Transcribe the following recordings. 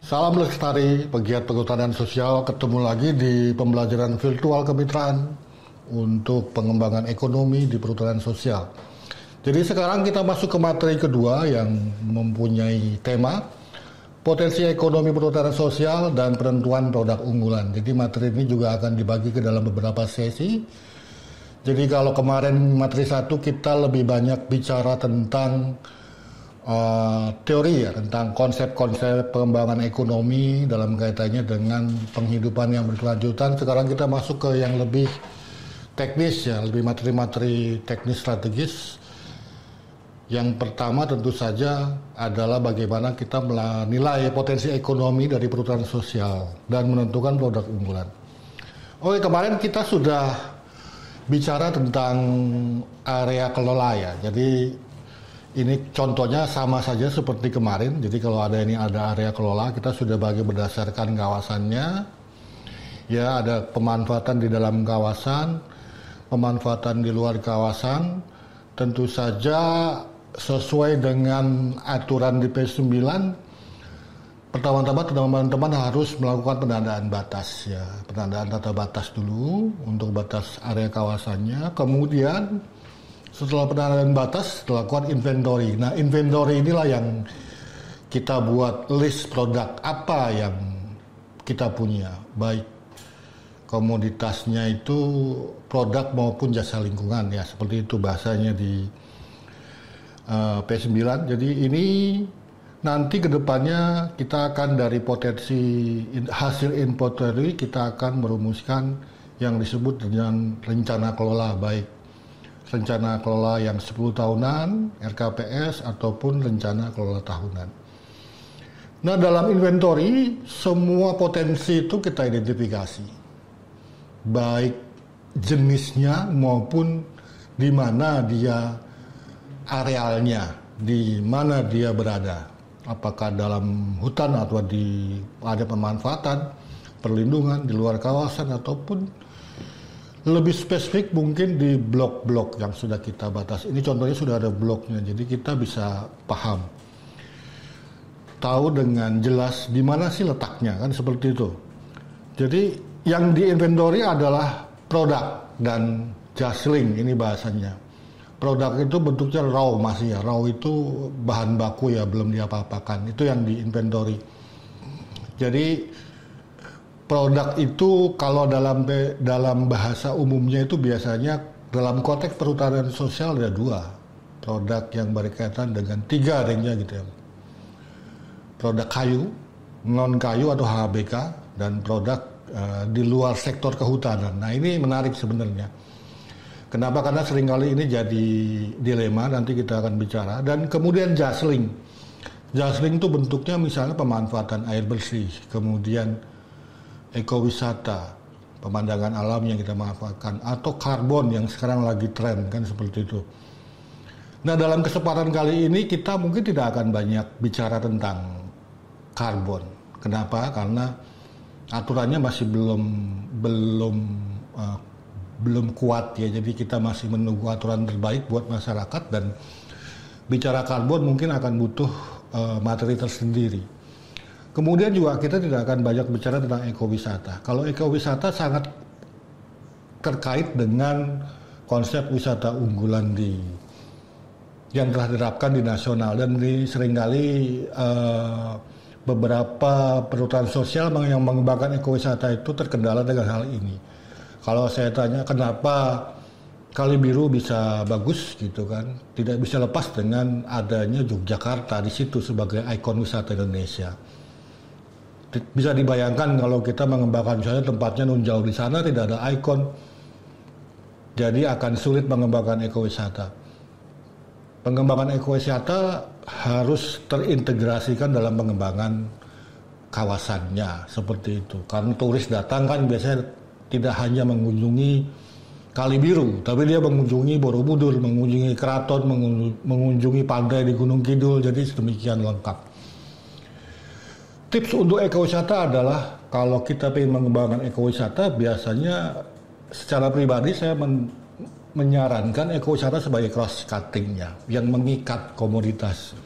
Salam Lestari, pegiat perhutanan sosial, ketemu lagi di pembelajaran virtual kemitraan untuk pengembangan ekonomi di perhutanan sosial. Jadi sekarang kita masuk ke materi kedua yang mempunyai tema potensi ekonomi perhutanan sosial dan penentuan produk unggulan. Jadi materi ini juga akan dibagi ke dalam beberapa sesi. Jadi kalau kemarin materi 1 kita lebih banyak bicara tentang teori ya, tentang konsep-konsep pengembangan ekonomi dalam kaitannya dengan penghidupan yang berkelanjutan. Sekarang kita masuk ke yang lebih teknis ya, lebih materi-materi teknis strategis. Yang pertama tentu saja adalah bagaimana kita menilai potensi ekonomi dari perhutanan sosial dan menentukan produk unggulan. Oke, kemarin kita sudah bicara tentang area kelola ya. Jadi ini contohnya sama saja seperti kemarin. Jadi kalau ada area kelola, kita sudah bagi berdasarkan kawasannya. Ya, ada pemanfaatan di dalam kawasan, pemanfaatan di luar kawasan. Tentu saja sesuai dengan aturan di P9, pertama-tama teman-teman harus melakukan penandaan batas ya. Penandaan tata batas dulu untuk batas area kawasannya. Kemudian setelah penandaan batas, dilakukan inventory. Nah, inventory inilah yang kita buat list produk apa yang kita punya, baik komoditasnya itu produk maupun jasa lingkungan ya, seperti itu bahasanya di P9. Jadi ini nanti kedepannya kita akan dari potensi hasil inventory kita akan merumuskan yang disebut dengan rencana kelola, baik rencana kelola yang 10 tahunan, RKPS, ataupun rencana kelola tahunan. Nah, dalam inventory, semua potensi itu kita identifikasi. Baik jenisnya maupun di mana dia arealnya, di mana dia berada. Apakah dalam hutan atau ada pemanfaatan, perlindungan, di luar kawasan, ataupun lebih spesifik mungkin di blok-blok yang sudah kita batasi. Ini contohnya sudah ada bloknya, jadi kita bisa paham, tahu dengan jelas di mana sih letaknya, kan seperti itu. Jadi yang di inventory adalah produk dan jasling, ini bahasanya. Produk itu bentuknya raw masih ya, raw itu bahan baku ya, belum diapa-apakan. Itu yang di inventory. Jadi produk itu kalau dalam bahasa umumnya itu biasanya dalam konteks perhutanan sosial ada 2. Produk yang berkaitan dengan 3 ringnya gitu ya. Produk kayu, non kayu atau HBK, dan produk di luar sektor kehutanan. Nah, ini menarik sebenarnya. Kenapa? Karena seringkali ini jadi dilema, nanti kita akan bicara. Dan kemudian jasling. Jasling itu bentuknya misalnya pemanfaatan air bersih, kemudian ekowisata, pemandangan alam yang kita manfaatkan, atau karbon yang sekarang lagi tren, kan seperti itu. Nah, dalam kesempatan kali ini kita mungkin tidak akan banyak bicara tentang karbon. Kenapa? Karena aturannya masih belum kuat ya. Jadi kita masih menunggu aturan terbaik buat masyarakat, dan bicara karbon mungkin akan butuh materi tersendiri. Kemudian juga kita tidak akan banyak bicara tentang ekowisata. Kalau ekowisata sangat terkait dengan konsep wisata unggulan yang telah diterapkan di nasional, dan seringkali beberapa perhutanan sosial yang mengembangkan ekowisata itu terkendala dengan hal ini. Kalau saya tanya kenapa Kali Biru bisa bagus gitu kan, tidak bisa lepas dengan adanya Yogyakarta di situ sebagai ikon wisata Indonesia. Bisa dibayangkan kalau kita mengembangkan misalnya tempatnya nun jauh di sana tidak ada ikon, jadi akan sulit mengembangkan ekowisata. Pengembangan ekowisata harus terintegrasikan dalam pengembangan kawasannya seperti itu. Karena turis datang kan biasanya tidak hanya mengunjungi Kali Biru, tapi dia mengunjungi Borobudur, mengunjungi keraton, mengunjungi pantai di Gunung Kidul, jadi sedemikian lengkap. Tips untuk ekowisata adalah kalau kita ingin mengembangkan ekowisata, biasanya secara pribadi saya menyarankan ekowisata sebagai cross cutting ya, yang mengikat komoditas.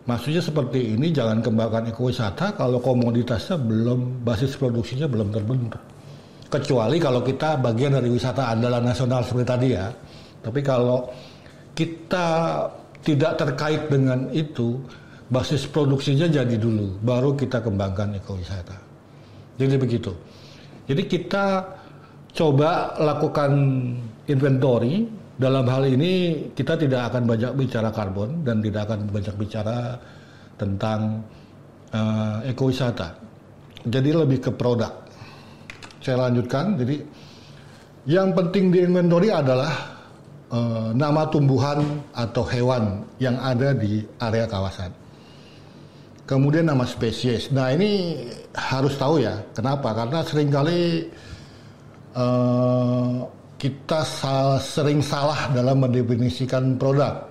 Maksudnya seperti ini, jangan kembangkan ekowisata kalau komoditasnya belum, basis produksinya belum terbentuk. Kecuali kalau kita bagian dari wisata andalan nasional seperti tadi ya. Tapi kalau kita tidak terkait dengan itu, basis produksinya jadi dulu, baru kita kembangkan ekowisata. Jadi begitu. Jadi kita coba lakukan inventory. Dalam hal ini kita tidak akan banyak bicara karbon dan tidak akan banyak bicara tentang ekowisata. Jadi lebih ke produk. Saya lanjutkan. Jadi yang penting di inventory adalah nama tumbuhan atau hewan yang ada di area kawasan. Kemudian nama spesies. Nah ini harus tahu ya. Kenapa? Karena seringkali kita sering salah dalam mendefinisikan produk.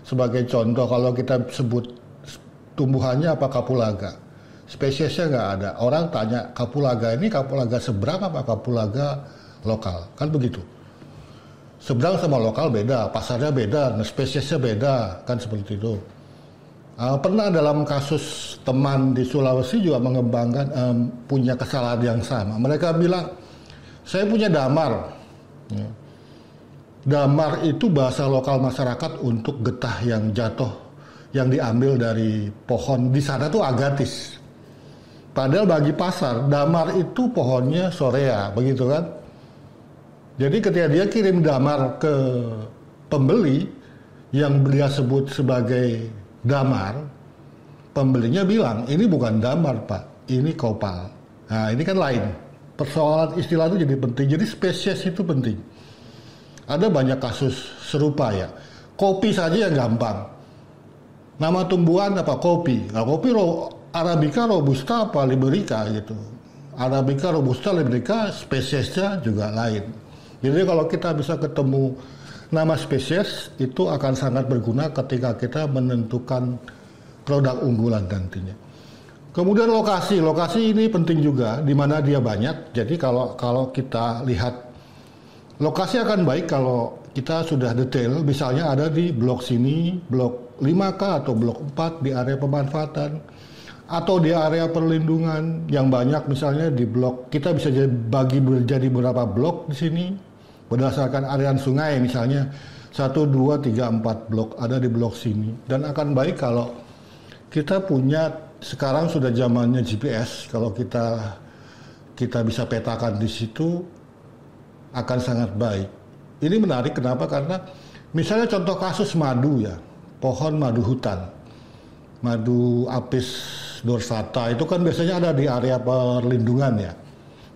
Sebagai contoh, kalau kita sebut tumbuhannya apa kapulaga, spesiesnya nggak ada. Orang tanya kapulaga ini kapulaga seberang apa kapulaga lokal, kan begitu. Seberang sama lokal beda, pasarnya beda, spesiesnya beda, kan seperti itu. Pernah dalam kasus teman di Sulawesi juga mengembangkan punya kesalahan yang sama. Mereka bilang, saya punya damar. Damar itu bahasa lokal masyarakat untuk getah yang jatuh, yang diambil dari pohon. Di sana tuh agatis. Padahal bagi pasar, damar itu pohonnya sorea, begitu kan? Jadi ketika dia kirim damar ke pembeli, yang dia sebut sebagai damar, pembelinya bilang, ini bukan damar Pak, ini kopal. Nah ini kan lain. Persoalan istilah itu jadi penting. Jadi spesies itu penting. Ada banyak kasus serupa ya. Kopi saja yang gampang. Nama tumbuhan apa? Kopi. Nah, kopi Arabica, Robusta apa Liberica gitu. Arabica, Robusta, Liberica spesiesnya juga lain. Jadi kalau kita bisa ketemu nama spesies, itu akan sangat berguna ketika kita menentukan produk unggulan nantinya. Kemudian lokasi ini penting juga, di mana dia banyak. Jadi kalau kita lihat, lokasi akan baik kalau kita sudah detail, misalnya ada di blok sini, blok 5K atau blok 4 di area pemanfaatan, atau di area perlindungan yang banyak, misalnya di blok, kita bisa bagi menjadi beberapa blok di sini, berdasarkan aliran sungai misalnya 1, 2, 3, 4 blok ada di blok sini. Dan akan baik kalau kita punya, sekarang sudah zamannya GPS, kalau kita bisa petakan di situ akan sangat baik. Ini menarik kenapa? Karena misalnya contoh kasus madu ya, pohon madu hutan, madu apis dorsata itu kan biasanya ada di area perlindungan ya,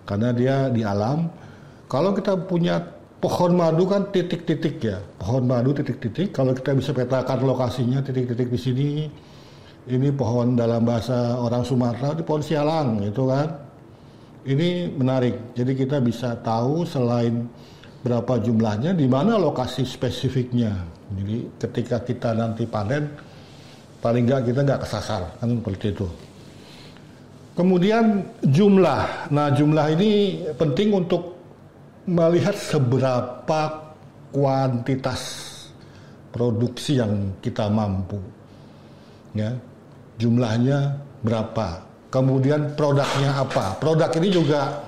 karena dia di alam. Kalau kita punya pohon madu kan titik-titik ya, pohon madu titik-titik. Kalau kita bisa petakan lokasinya titik-titik di sini, ini pohon dalam bahasa orang Sumatera di pohon sialang itu kan. Ini menarik. Jadi kita bisa tahu selain berapa jumlahnya, di mana lokasi spesifiknya. Jadi ketika kita nanti panen, paling nggak kita nggak kesasar kan seperti itu. Kemudian jumlah. Nah jumlah ini penting untuk melihat seberapa kuantitas produksi yang kita mampu, ya, jumlahnya berapa, kemudian produknya apa. Produk ini juga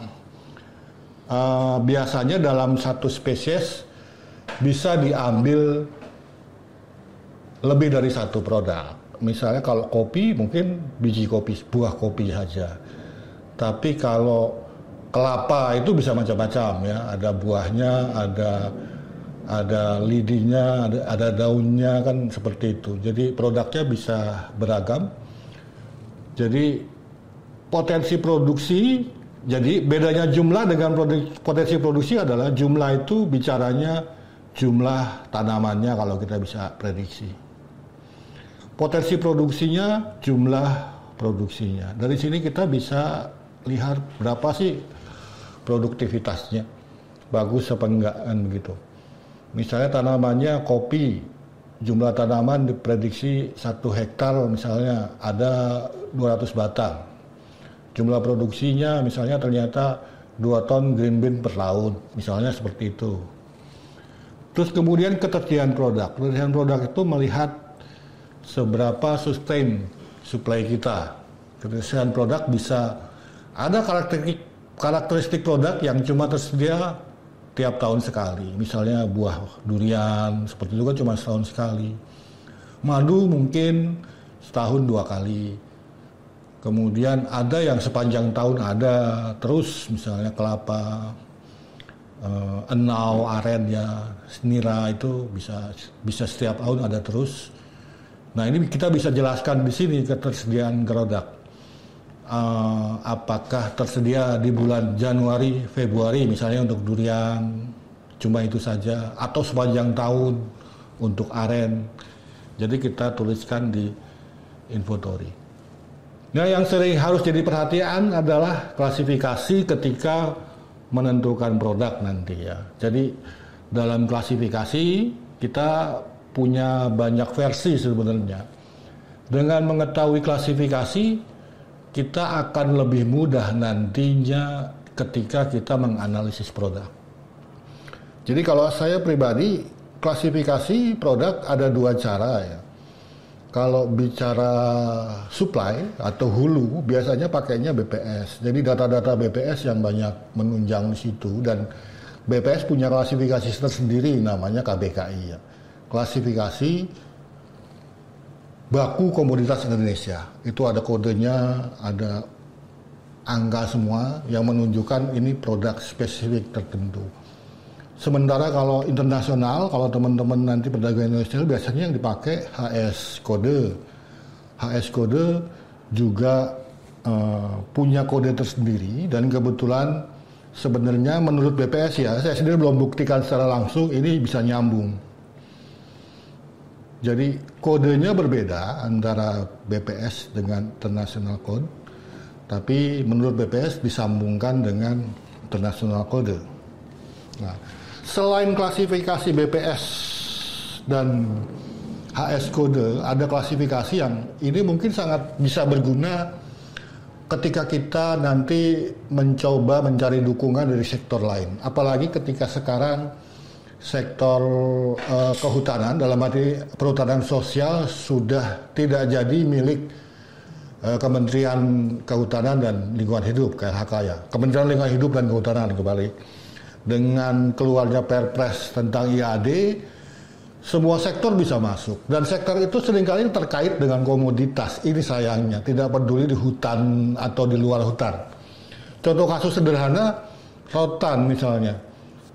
biasanya dalam satu spesies bisa diambil lebih dari satu produk. Misalnya kalau kopi mungkin biji kopi, buah kopi saja. Tapi kalau kelapa itu bisa macam-macam ya, ada buahnya, ada lidinya, ada daunnya kan seperti itu. Jadi produknya bisa beragam. Jadi potensi produksi, jadi bedanya jumlah dengan potensi produksi adalah jumlah itu bicaranya jumlah tanamannya kalau kita bisa prediksi. Potensi produksinya jumlah produksinya. Dari sini kita bisa lihat berapa sih produktivitasnya, bagus apa enggak kan begitu. Misalnya tanamannya kopi, jumlah tanaman diprediksi 1 hektar misalnya ada 200 batang. Jumlah produksinya misalnya ternyata 2 ton green bean per tahun, misalnya seperti itu. Terus kemudian ketersediaan produk. Ketersediaan produk itu melihat seberapa sustain supply kita. Ketersediaan produk bisa ada karakteristik produk yang cuma tersedia tiap tahun sekali. Misalnya buah durian, seperti itu kan cuma setahun sekali. Madu mungkin setahun 2 kali. Kemudian ada yang sepanjang tahun ada terus, misalnya kelapa, enau, aren ya, nira itu bisa setiap tahun ada terus. Nah ini kita bisa jelaskan di sini ketersediaan produk. Apakah tersedia di bulan Januari, Februari misalnya untuk durian, cuma itu saja, atau sepanjang tahun untuk aren. Jadi kita tuliskan di inventory. Nah yang sering harus jadi perhatian adalah klasifikasi ketika menentukan produk nanti ya. Jadi dalam klasifikasi kita punya banyak versi sebenarnya. Dengan mengetahui klasifikasi, kita akan lebih mudah nantinya ketika kita menganalisis produk. Jadi kalau saya pribadi, klasifikasi produk ada 2 cara ya. Kalau bicara supply atau hulu, biasanya pakainya BPS. Jadi data-data BPS yang banyak menunjang di situ, dan BPS punya klasifikasi tersendiri namanya KBKI ya. Klasifikasi baku komoditas Indonesia. Itu ada kodenya, ada angka semua yang menunjukkan ini produk spesifik tertentu. Sementara kalau internasional, kalau teman-teman nanti perdagangan internasional biasanya yang dipakai HS kode. HS kode juga punya kode tersendiri, dan kebetulan sebenarnya menurut BPS ya, saya sendiri belum buktikan secara langsung ini bisa nyambung. Jadi kodenya berbeda antara BPS dengan International Code, tapi menurut BPS disambungkan dengan International Code. Nah, selain klasifikasi BPS dan HS Code, ada klasifikasi yang ini mungkin sangat bisa berguna ketika kita nanti mencoba mencari dukungan dari sektor lain. Apalagi ketika sekarang sektor kehutanan, dalam arti perhutanan sosial, sudah tidak jadi milik Kementerian Kehutanan dan Lingkungan Hidup, KLHK ya. Kementerian Lingkungan Hidup dan Kehutanan kembali. Dengan keluarnya Perpres tentang IAD, semua sektor bisa masuk. Dan sektor itu seringkali terkait dengan komoditas. Ini sayangnya, tidak peduli di hutan atau di luar hutan. Contoh kasus sederhana, rotan misalnya.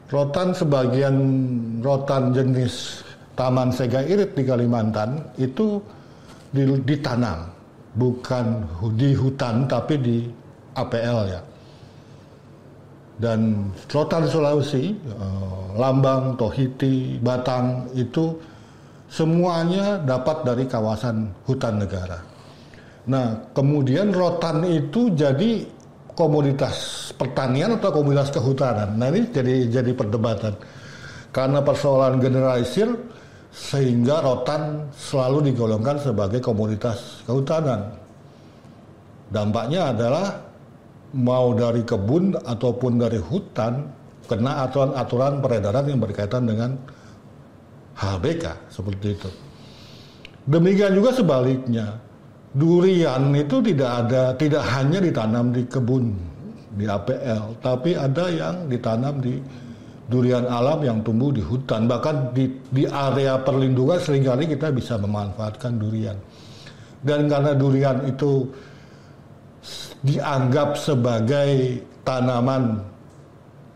Rotan, sebagian rotan jenis Taman Sega Irit di Kalimantan itu ditanam, bukan di hutan tapi di APL ya. Dan rotan Sulawesi, Lambang, Tohiti, Batang itu semuanya dapat dari kawasan hutan negara. Nah, kemudian rotan itu jadi komoditas pertanian atau komoditas kehutanan. Nah ini jadi perdebatan. Karena persoalan generalisir, sehingga rotan selalu digolongkan sebagai komoditas kehutanan. Dampaknya adalah mau dari kebun ataupun dari hutan, kena aturan-aturan peredaran yang berkaitan dengan HBK, seperti itu. Demikian juga sebaliknya. Durian itu tidak hanya ditanam di kebun, di APL, tapi ada yang ditanam di durian alam yang tumbuh di hutan. Bahkan di area perlindungan seringkali kita bisa memanfaatkan durian. Dan karena durian itu dianggap sebagai tanaman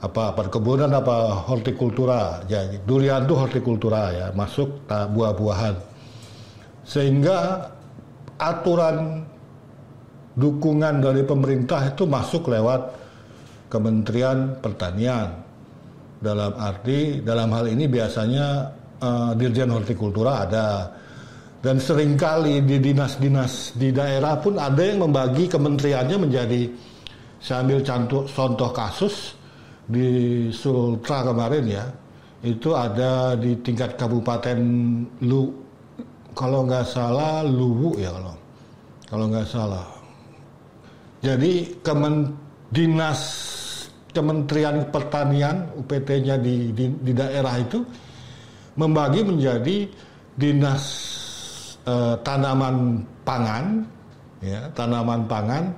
perkebunan hortikultura. Jadi durian itu hortikultura ya, masuk buah-buahan. Sehingga aturan dukungan dari pemerintah itu masuk lewat Kementerian Pertanian. Dalam hal ini biasanya Dirjen Hortikultura ada. Dan seringkali di dinas-dinas di daerah pun ada yang membagi kementeriannya menjadi, saya ambil contoh kasus di Sultra kemarin ya, itu ada di tingkat kabupaten kalau nggak salah Luwu ya, kalau nggak salah. Jadi Kementerian Pertanian UPT-nya di daerah itu membagi menjadi dinas tanaman pangan, ya, tanaman pangan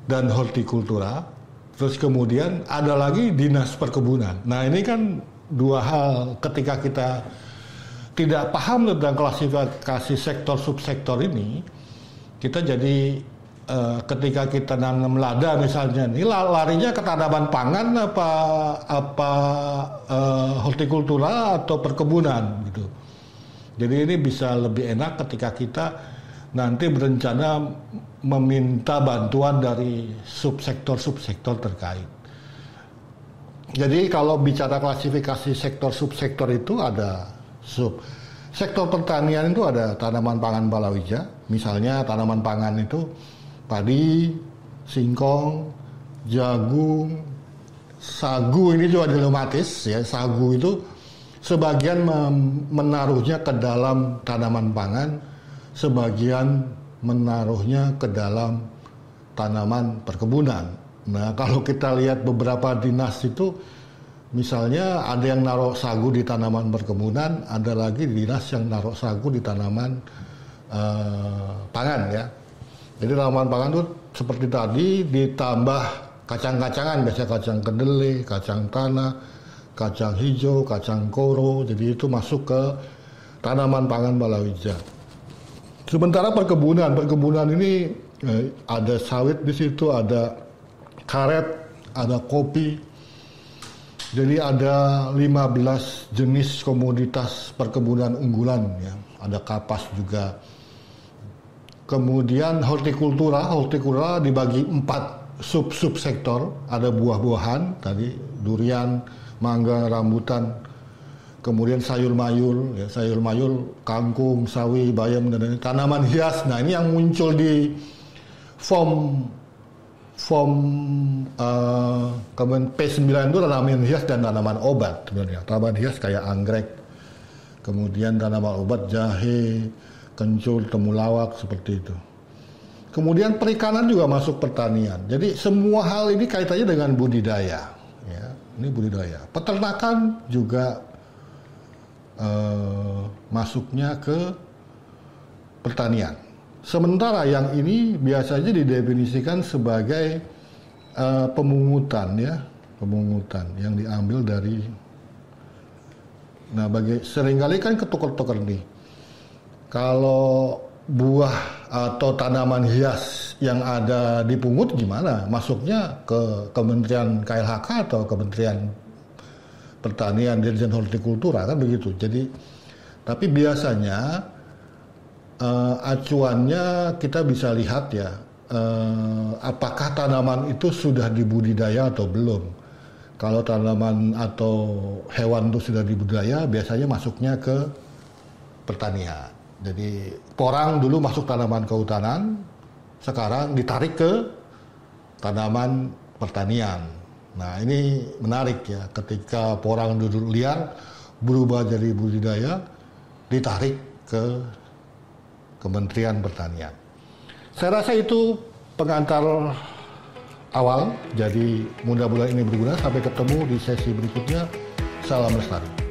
dan hortikultura. Terus kemudian ada lagi dinas perkebunan. Nah ini kan dua hal, ketika kita tidak paham tentang klasifikasi sektor subsektor ini, kita jadi ketika kita nanam lada misalnya, ini larinya ke tanaman pangan apa hortikultura atau perkebunan gitu. Jadi ini bisa lebih enak ketika kita nanti berencana meminta bantuan dari subsektor terkait. Jadi kalau bicara klasifikasi sektor subsektor itu ada sektor pertanian itu ada tanaman pangan palawija, misalnya tanaman pangan itu padi, singkong, jagung, sagu, ini juga dilematis ya. Sagu itu sebagian menaruhnya ke dalam tanaman pangan, sebagian menaruhnya ke dalam tanaman perkebunan. Nah, kalau kita lihat beberapa dinas itu, misalnya ada yang naruh sagu di tanaman perkebunan, ada lagi dinas yang naruh sagu di tanaman pangan ya. Jadi tanaman pangan itu seperti tadi ditambah kacang-kacangan, biasanya kacang kedelai, kacang tanah, kacang hijau, kacang koro. Jadi itu masuk ke tanaman pangan palawija. Sementara perkebunan ini ada sawit di situ, ada karet, ada kopi. Jadi ada 15 jenis komoditas perkebunan unggulan ya. Ada kapas juga. Kemudian hortikultura dibagi 4 subsektor. Ada buah-buahan tadi, durian, mangga, rambutan. Kemudian sayur mayur, kangkung, sawi, bayam, dan tanaman hias. Nah ini yang muncul di form P9 itu tanaman hias dan tanaman obat sebenarnya. Tanaman hias kayak anggrek, kemudian tanaman obat jahe, kencur, temulawak, seperti itu. Kemudian perikanan juga masuk pertanian. Jadi semua hal ini kaitannya dengan budidaya. Ya, ini budidaya. Peternakan juga masuknya ke pertanian. Sementara yang ini biasanya didefinisikan sebagai pemungutan yang diambil dari. Nah, seringkali kan ketukar-tukar nih. Kalau buah atau tanaman hias yang ada dipungut gimana? Masuknya ke Kementerian KLHK atau Kementerian Pertanian, Dirjen Hortikultura kan begitu. Jadi, tapi biasanya acuannya kita bisa lihat ya, apakah tanaman itu sudah dibudidaya atau belum. Kalau tanaman atau hewan itu sudah dibudidaya, biasanya masuknya ke pertanian. Jadi porang dulu masuk tanaman kehutanan, sekarang ditarik ke tanaman pertanian. Nah ini menarik ya, ketika porang dulu liar berubah jadi budidaya, ditarik ke Kementerian Pertanian. Saya rasa itu pengantar awal, jadi mudah-mudahan ini berguna. Sampai ketemu di sesi berikutnya. Salam lestari.